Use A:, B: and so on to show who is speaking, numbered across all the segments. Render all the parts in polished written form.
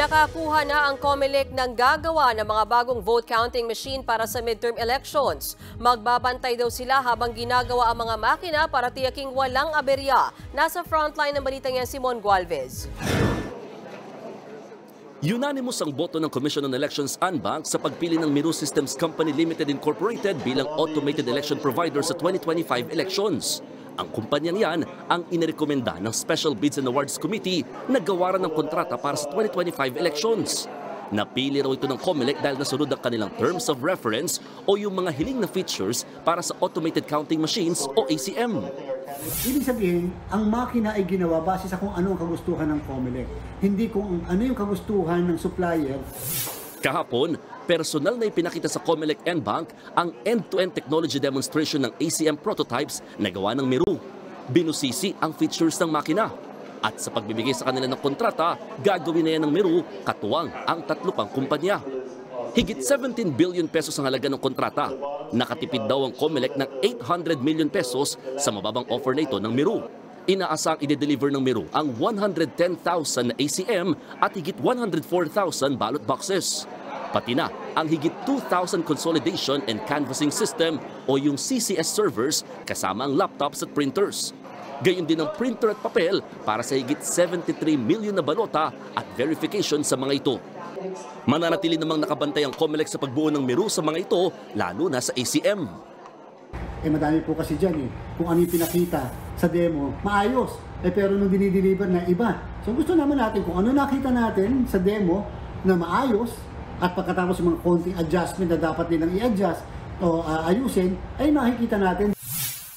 A: Nakakuha na ang COMELEC ng gagawa ng mga bagong vote counting machine para sa midterm elections. Magbabantay daw sila habang ginagawa ang mga makina para tiyaking walang aberya. Nasa frontline ng balitang yan si Mon Gualvez.
B: Unanimous ang boto ng Commission on Elections Anbank sa pagpili ng Miru Systems Company Limited Incorporated bilang automated election provider sa 2025 elections. Ang kumpanya niyan ang inirekomenda ng Special Bids and Awards Committee na gawaran ng kontrata para sa 2025 elections. Napili raw ito ng COMELEC dahil nasunod ang kanilang terms of reference o yung mga hiling na features para sa automated counting machines o ACM.
C: Ibig sabihin, ang makina ay ginawa base sa kung ano ang kagustuhan ng COMELEC, hindi kung ano yung kagustuhan ng supplier.
B: Kahapon, personal na ipinakita sa COMELEC Anbank ang end-to-end technology demonstration ng ACM prototypes na gawa ng Miru. Binusisi ang features ng makina. At sa pagbibigay sa kanila ng kontrata, gagawin na yan ng Miru katuwang ang 3 pang kumpanya. Higit 17 billion pesos ang halaga ng kontrata. Nakatipid daw ang COMELEC ng 800 million pesos sa mababang offer na ito ng Miru. Inaasang i-deliver ng Miru ang 110,000 na ACM at higit 104,000 ballot boxes. Pati na ang higit 2,000 consolidation and canvassing system o yung CCS servers kasama ang laptops at printers. Gayon din ang printer at papel para sa higit 73 million na balota at verification sa mga ito. Mananatili namang nakabantay ang COMELEC sa pagbuo ng Miru sa mga ito, lalo na sa ACM.
C: Madami po kasi dyan kung ano yung pinakita sa demo, maayos. Pero nung dinideliver na iba. So gusto naman natin kung ano nakita natin sa demo na maayos at pagkatapos yung mga konting adjustment na dapat nilang i-adjust o ayusin, ay makikita natin.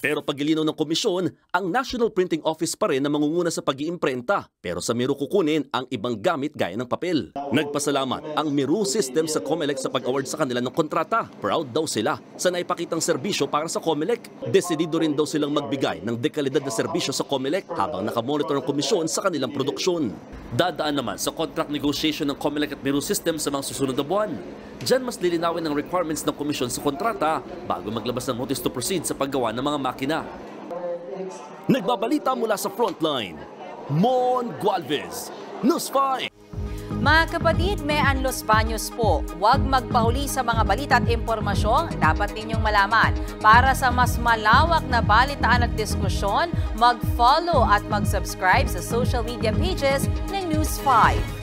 B: Pero pagilinaw ng komisyon, ang National Printing Office pa rin na mangunguna sa pag-iimprenta. Pero sa Miru kukunin ang ibang gamit gaya ng papel. Nagpasalamat ang Miru System sa COMELEC sa pag-award sa kanila ng kontrata. Proud daw sila sa naipakitang serbisyo para sa COMELEC. Desidido rin daw silang magbigay ng dekalidad na serbisyo sa COMELEC habang nakamonitor ang komisyon sa kanilang produksyon. Dadaan naman sa contract negotiation ng COMELEC at Miru System sa mga susunod na buwan. Diyan mas lilinawin ang requirements ng komisyon sa kontrata bago maglabas ng notice to proceed sa paggawa ng mga makina. Nagbabalita mula sa frontline, Mon Gualvez, News 5.
D: Mga kapatid, may Los Baños po. Huwag magpahuli sa mga balita at impormasyong dapat ninyong malaman. Para sa mas malawak na balitaan at diskusyon, mag-follow at mag-subscribe sa social media pages ng News 5.